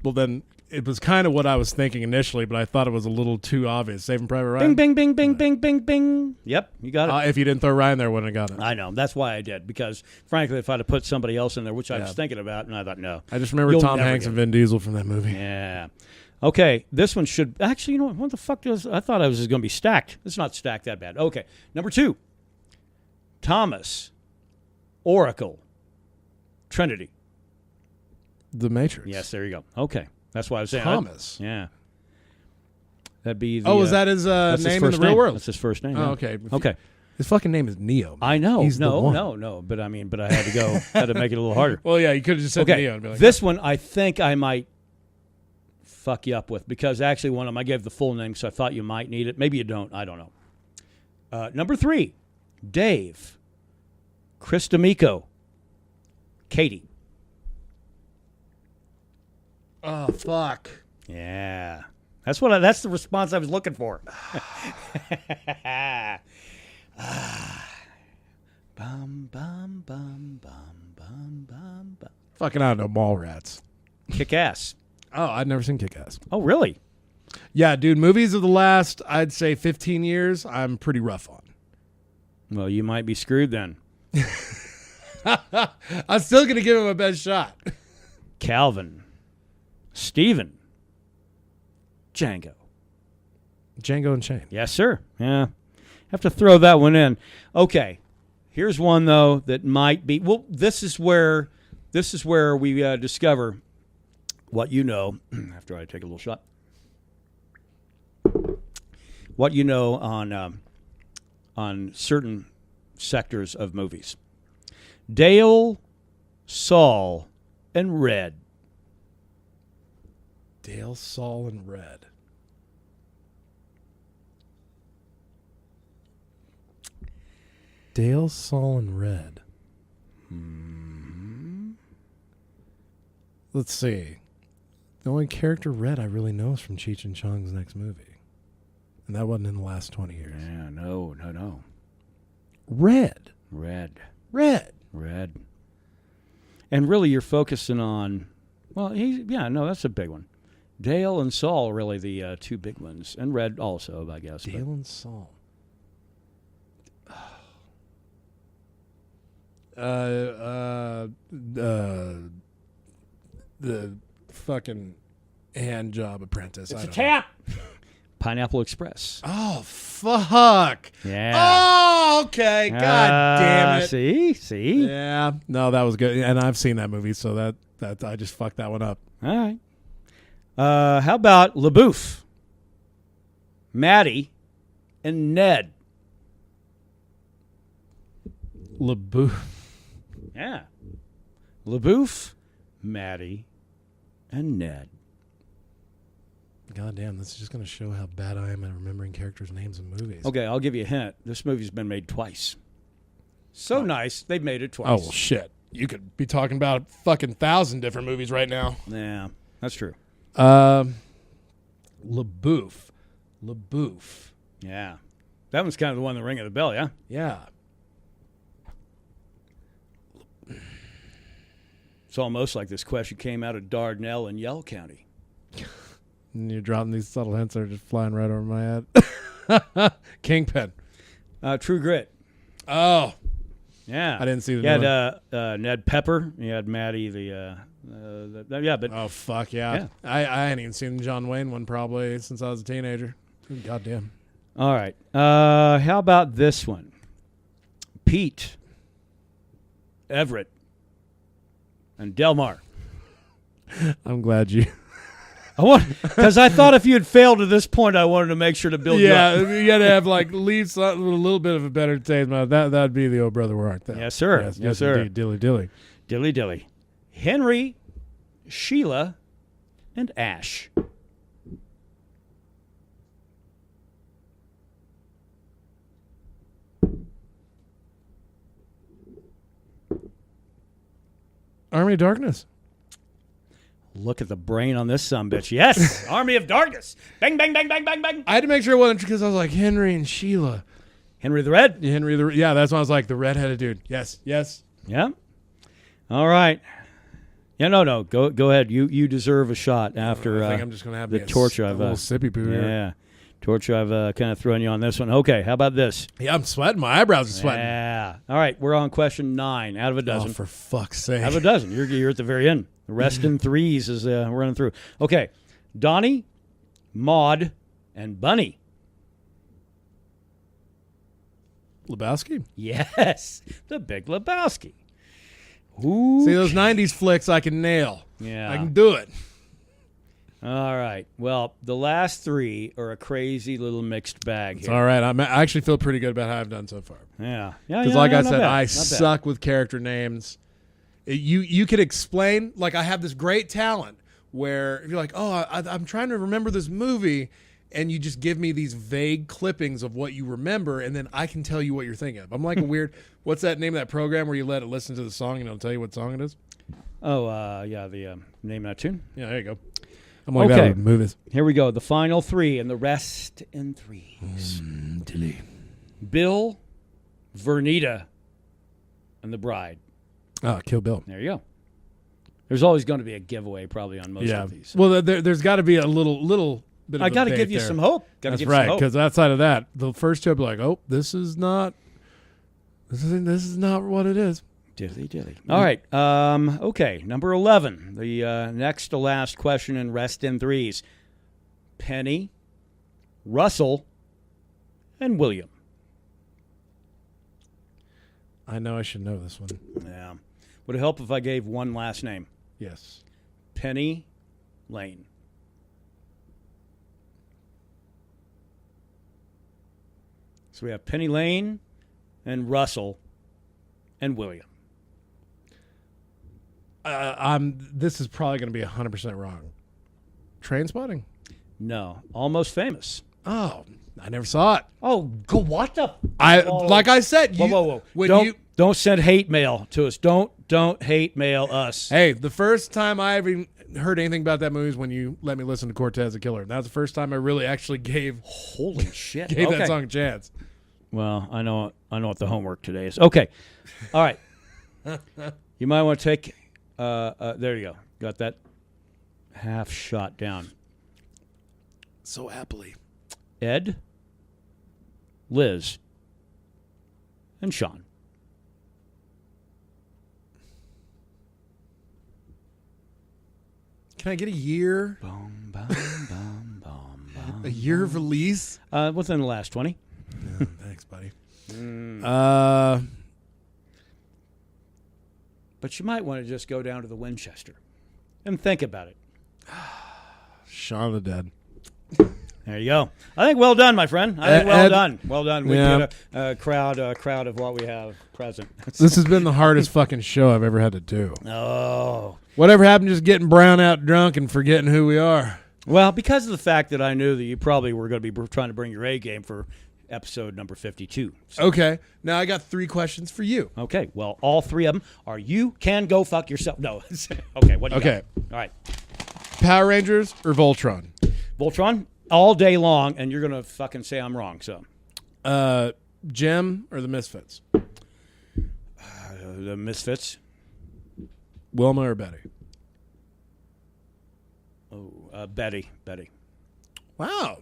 Well, then it was kind of what I was thinking initially, but I thought it was a little too obvious. Saving Private Ryan?
Bing, bing, bing, bing, bing, bing, bing. Yep, you got it.
If you didn't throw Ryan there, I wouldn't have got it.
I know. That's why I did, because, frankly, if I'd have put somebody else in there, which I was thinking about, and I thought, no.
I just remember Tom Hanks and Vin Diesel from that movie.
Yeah. Okay, this one should actually. You know what the fuck does? I thought I was just going to be stacked. It's not stacked that bad. Okay, number 2. Thomas, Oracle, Trinity.
The Matrix.
Yes, there you go. Okay, that's why I was saying
Thomas.
Yeah, that'd be. The,
is that his name in the real
name.
world?
That's his first name.
Oh,
yeah.
okay.
Okay.
His fucking name is Neo.
I know.
He's the one.
No. But I had to go. Had to make it a little harder.
Well, yeah, you could have just said
Okay,
Neo and be like,
this one I think I might fuck you up with because actually one of them I gave the full name, so I thought you might need it. Maybe you don't. I don't know. Number 3, Dave, Chris DAmico, Katie.
oh fuck.
Yeah, that's the response I was looking for. Bum bum bum bum bum bum bum.
Fucking I don't know, Mallrats.
Kick ass.
Oh, I'd never seen Kick-Ass.
Oh, really?
Yeah, dude, movies of the last, I'd say 15 years, I'm pretty rough on.
Well, you might be screwed then.
I'm still going to give him a best shot.
Calvin, Steven, Django.
Django Unchained.
Yes, sir. Yeah. Have to throw that one in. Okay. Here's one, though, that might be. Well, this is where we discover what you know, after I take a little shot, what you know on certain sectors of movies. Dale, Saul, and Red.
Dale, Saul, and Red. Dale, Saul, and Red. Let's see. The only character Red I really know is from Cheech and Chong's next movie. And that wasn't in the last 20 years.
Yeah, no.
Red.
And really you're focusing on, well, that's a big one. Dale and Saul are really the two big ones. And Red also, I guess.
Dale and Saul. The fucking hand job apprentice.
It's a tap. Pineapple Express.
Oh, fuck.
Yeah.
Oh, okay. God damn it.
See?
Yeah. No, that was good. And I've seen that movie, so that I just fucked that one up.
All right. How about LaBouffe, Matty, and Ned?
LaBouffe.
Yeah. LaBouffe, Matty, and Ned.
God damn, this is just going to show how bad I am at remembering characters' names in movies.
Okay, I'll give you a hint. This movie's been made twice. So nice, they've made it twice.
Oh, well, shit. You could be talking about a fucking 1,000 different movies right now.
Yeah, that's true.
LaBouffe.
Yeah. That one's kind of the one that ring of the bell, yeah?
Yeah.
It's almost like this question came out of Dardanelle and Yell County.
And you're dropping these subtle hints that are just flying right over my head. Kingpin.
True Grit.
Oh.
Yeah.
I didn't see the
You had Ned Pepper. You had Matty, but...
Oh, fuck, yeah. I hadn't even seen the John Wayne one probably since I was a teenager. God damn.
All right. How about this one? Pete, Everett, and Delmar.
I'm glad you...
Because I thought if you had failed to this point, I wanted to make sure to build you up.
Yeah, you got to have, leave something with a little bit of a better taste. That'd be the Oh Brother, Where Art Thou?
Yes, sir.
Yes,
sir.
Indeed. Dilly, dilly.
Dilly, dilly. Henry, Sheila, and Ash.
Army of Darkness.
Look at the brain on this sumbitch. Yes, Army of Darkness. Bang, bang, bang, bang, bang, bang.
I had to make sure it wasn't because I was like, Henry and Sheila.
Henry the Red?
Yeah, that's when I was like, the redheaded dude. Yes.
Yeah. All right. Yeah, no. Go ahead. You deserve a shot after
I think I'm just gonna have
the torture
a
I've
little sippy poo here.
Yeah. Torture I've kind of thrown you on this one. Okay, how about this?
Yeah, I'm sweating. My eyebrows are sweating.
Yeah. All right, we're on question 9 out of a dozen.
Oh, for fuck's sake.
Out of a dozen. You're at the very end. The rest in threes is we're running through. Okay. Donnie, Maud, and Bunny.
Lebowski.
Yes, the Big Lebowski. Ooh.
See, those 90s flicks I can nail.
Yeah.
I can do it.
All right. Well, the last three are a crazy little mixed bag
It's
here.
all right. I actually feel pretty good about how I've done so far.
Yeah.
Because like I said, I suck with character names. You could explain, like I have this great talent where if you're like, oh, I'm trying to remember this movie, and you just give me these vague clippings of what you remember, and then I can tell you what you're thinking of. I'm like a weird, what's that name of that program where you let it listen to the song and it'll tell you what song it is?
Oh, yeah, the name of that tune.
Yeah, there you go. I'm like that with movies.
Here we go. The final three and the rest in threes.
Tilly.
Bill, Vernita, and the Bride.
Oh, Kill Bill.
There you go. There's always going to be a giveaway probably on most of these.
Well, there's got to be a little bit of
I got to
debate
give you
there.
some hope.
That's right, because outside of that, the first two will be like, oh, this is not what it is.
Dilly. All right. Okay. Number 11. The next to last question in rest in threes. Penny, Russell, and William.
I know I should know this one.
Yeah. Would it help if I gave one last name?
Yes.
Penny Lane. So we have Penny Lane and Russell and William.
This is probably going to be 100% wrong. Trainspotting?
No. Almost Famous.
Oh, I never saw it.
Oh, what the?
Like I said,
Whoa.
when
Don't send hate mail to us. Don't hate mail us.
Hey, the first time I ever heard anything about that movie is when you let me listen to Cortez the Killer. That was the first time I really actually gave
Holy shit.
that song a chance.
Well, I know what the homework today is. Okay. All right. You might want to take there you go. Got that half shot down.
So happily.
Ed, Liz, and Sean.
Can I get a year?
Boom, boom, boom, boom, boom.
A year of release?
Within the last 20.
Yeah, thanks, buddy.
But you might want to just go down to the Winchester and think about it.
Shaun of the Dead.
There you go. I think well done, my friend. I think well done. Well done. We
Yeah.
get a crowd of what we have present.
This has been the hardest fucking show I've ever had to do.
Oh.
Whatever happened to just getting brown out drunk and forgetting who we are?
Well, because of the fact that I knew that you probably were going to be trying to bring your A game for episode number 52. So.
Okay. Now I got 3 questions for you.
Okay. Well, all 3 of them are you can go fuck yourself. No. Okay. What do you got? All right.
Power Rangers or Voltron?
Voltron all day long, and you're going to fucking say I'm wrong. So,
Jem or the Misfits?
the Misfits.
Wilma or Betty?
Oh, Betty.
Wow.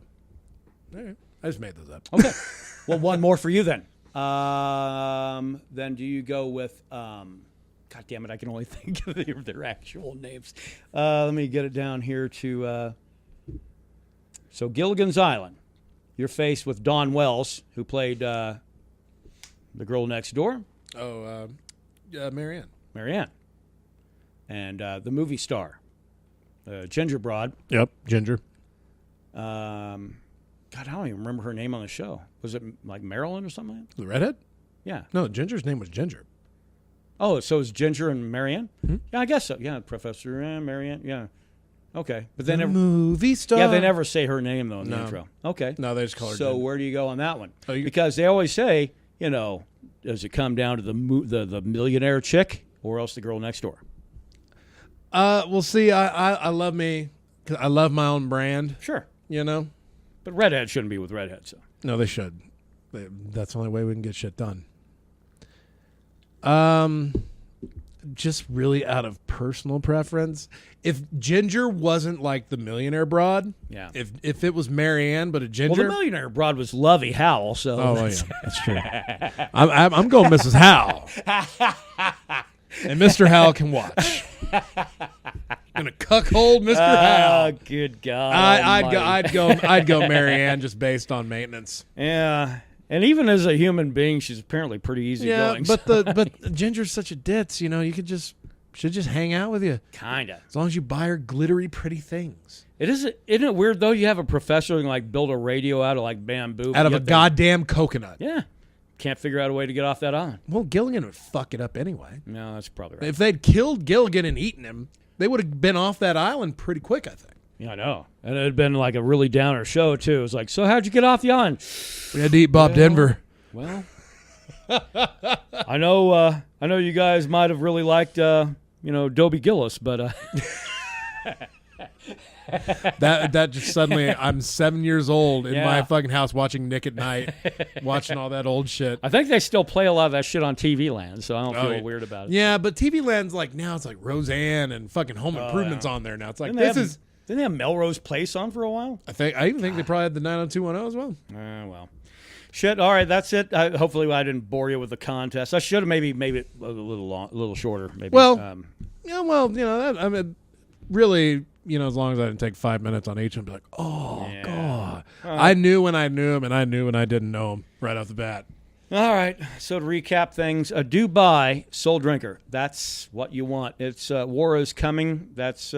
All right. I just made those up.
Okay. Well, one more for you then. Then do you go with? God damn it! I can only think of their actual names. Let me get it down here to. So Gilligan's Island, you're faced with Dawn Wells, who played the girl next door.
Oh, Marianne.
Marianne. And the movie star, Ginger Broad.
Yep, Ginger.
God, I don't even remember her name on the show. Was it like Marilyn or something like that?
The redhead?
Yeah.
No, Ginger's name was Ginger.
Oh, so it's Ginger and Marianne?
Mm-hmm.
Yeah, I guess so. Yeah, Professor Marianne. Yeah. Okay. But
The movie star.
Yeah, they never say her name, though, in the
No.
intro. Okay.
No, they just call her
So
Ginger.
where do you go on that one?
Oh,
Because they always say, does it come down to the millionaire chick or else the girl next door?
Well, see, I love me. 'Cause I love my own brand,
Sure.
But
redhead shouldn't be with redhead, so.
No, they should. That's the only way we can get shit done. Just really out of personal preference. If Ginger wasn't like the millionaire broad,
Yeah.
If it was Marianne but a Ginger,
Well, the millionaire broad was Lovey Howell, so.
oh well, yeah, that's true. I'm going Mrs. Howell, and Mr. Howell can watch. Gonna cuckold Mr. Hal.
Oh, good God!
I'd go Mary Ann just based on maintenance.
Yeah, and even as a human being, she's apparently pretty easygoing.
Yeah, but Ginger's such a ditz. You know, she'd just hang out with you.
Kinda.
As long as you buy her glittery, pretty things.
Isn't it weird though? You have a professor who can build a radio out of bamboo,
Out of a goddamn coconut.
Yeah. Can't figure out a way to get off that island.
Well, Gilligan would fuck it up anyway.
No, that's probably right.
If they'd killed Gilligan and eaten him, they would have been off that island pretty quick, I think.
Yeah, I know. And it had been a really downer show, too. It was like, so how'd you get off the island?
We had to eat Bob Denver.
Well, I know you guys might have really liked, Dobie Gillis, but...
that just suddenly, I'm 7 years old in my fucking house watching Nick at Night, watching all that old shit.
I think they still play a lot of that shit on TV Land, so I don't feel weird about it.
Yeah, but TV Land's now it's Roseanne and fucking Home Improvement's on there now. It's
Didn't they have Melrose Place on for a while?
I even think they probably had the 90210 as well.
Well. Shit. All right, that's it. Hopefully, I didn't bore you with the contest. I should have maybe made it a little shorter. Maybe.
Well, really, as long as I didn't take 5 minutes on each, I'd be like, oh God, I knew when I knew him, and I knew when I didn't know him right off the bat.
All right. So to recap things, do buy Souldrinker. That's what you want. It's war is coming. That's.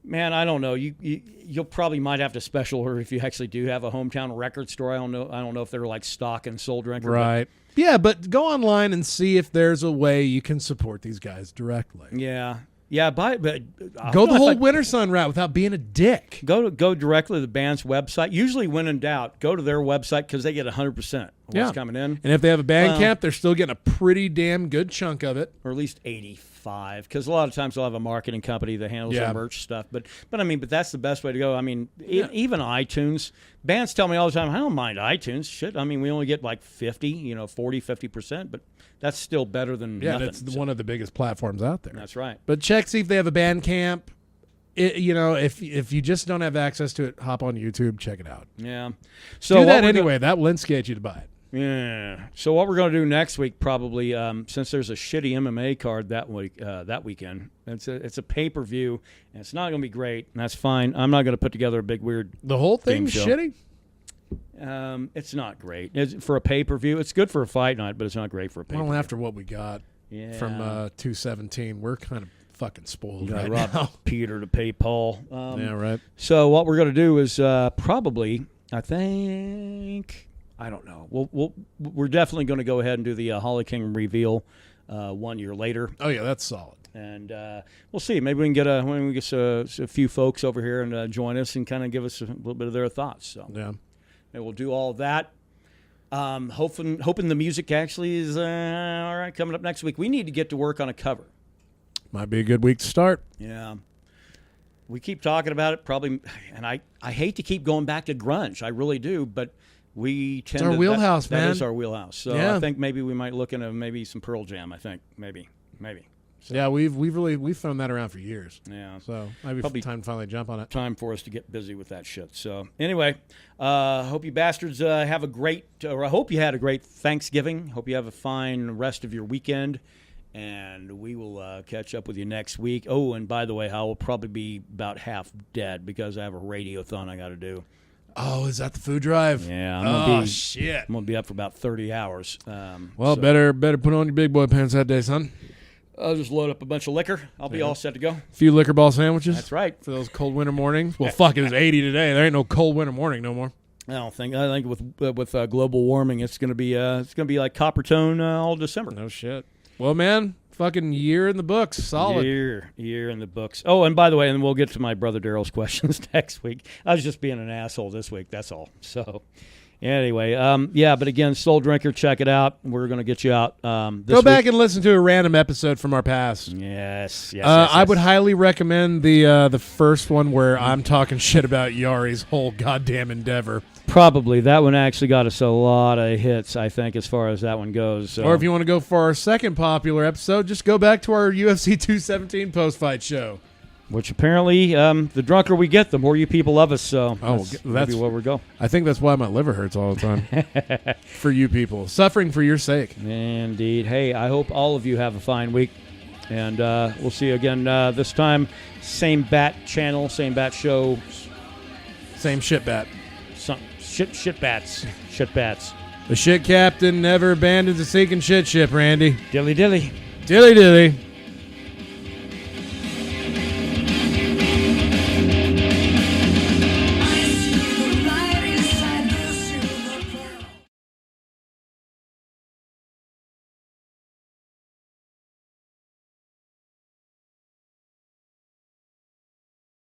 Man, I don't know. You'll probably might have to special order if you actually do have a hometown record store. I don't know if they're stocking Souldrinker.
Right. But go online and see if there's a way you can support these guys directly.
Yeah. Yeah, but
go the whole Winter Sun route without being a dick.
Go directly to the band's website. Usually, when in doubt, go to their website because they get 100% of what's coming in.
And if they have a band camp, they're still getting a pretty damn good chunk of it,
or at least 85. Because a lot of times they'll have a marketing company that handles their merch stuff. But that's the best way to go. I mean, even iTunes. Bands tell me all the time, I don't mind iTunes. Shit, I mean, we only get 50, 40, 50%, but that's still better than nothing.
That's one of the biggest platforms out there.
That's right.
But see if they have a band camp. If you just don't have access to it, hop on YouTube, check it out.
Yeah. So
do that anyway. That will instigate you to buy it.
Yeah. So what we're going to do next week, probably, since there's a shitty MMA card that weekend, it's a pay-per-view, and it's not going to be great, and that's fine. I'm not going to put together a big weird. The
whole thing's shitty.
It's not great. For a pay-per-view, it's good for a fight night, but it's not great for a pay-per-view.
Well, after what we got from 217, we're kind of fucking spoiled right
rob
now.
Peter to pay Paul.
Yeah, right.
So what we're going to do is probably, I think. I don't know. We're definitely going to go ahead and do the Holly King reveal 1 year later.
Oh yeah, that's solid.
And we'll see. Maybe we can get a few folks over here and join us and kind of give us a little bit of their thoughts. So
yeah,
and we'll do all of that. Hoping the music actually is all right coming up next week. We need to get to work on a cover.
Might be a good week to start.
Yeah. We keep talking about it probably, and I hate to keep going back to grunge. I really do, but. It's
our wheelhouse, man.
That is our wheelhouse. So I think maybe we might look into maybe some Pearl Jam. I think maybe. So,
yeah, we've thrown that around for years.
Yeah.
So maybe probably time to finally jump on it.
Time for us to get busy with that shit. So anyway, hope you bastards have a great. Or I hope you had a great Thanksgiving. Hope you have a fine rest of your weekend. And we will catch up with you next week. Oh, and by the way, I will probably be about half dead because I have a radiothon I got to do.
Oh, is that the food drive?
Yeah.
Shit.
I'm going to be up for about 30 hours.
Better put on your big boy pants that day, son.
I'll just load up a bunch of liquor. I'll be all set to go.
A few liquor ball sandwiches.
That's right.
For those cold winter mornings. Well, fuck, it was 80 today. There ain't no cold winter morning no more.
I think with global warming, it's going to be like copper tone all December.
No shit. Well, man, fucking year in the books. Solid.
Year in the books. Oh, and by the way, and we'll get to my brother Daryl's questions next week. I was just being an asshole this week. That's all. So, anyway, but again, Souldrinker, check it out. We're going to get you out
Go back and listen to a random episode from our past.
Yes.
I would highly recommend the first one where I'm talking shit about Yari's whole goddamn endeavor.
Probably. That one actually got us a lot of hits, I think, as far as that one goes. So.
Or if you want to go for our second popular episode, just go back to our UFC 217 post-fight show.
Which apparently, the drunker we get, the more you people love us. So that's where we go.
I think that's why my liver hurts all the time. For you people. Suffering for your sake.
Indeed. Hey, I hope all of you have a fine week. And we'll see you again this time. Same bat channel, same bat show.
Same shit bat.
Shit bats. Shit bats.
The shit captain never abandons a sinking shit ship, Randy.
Dilly dilly.
Dilly dilly.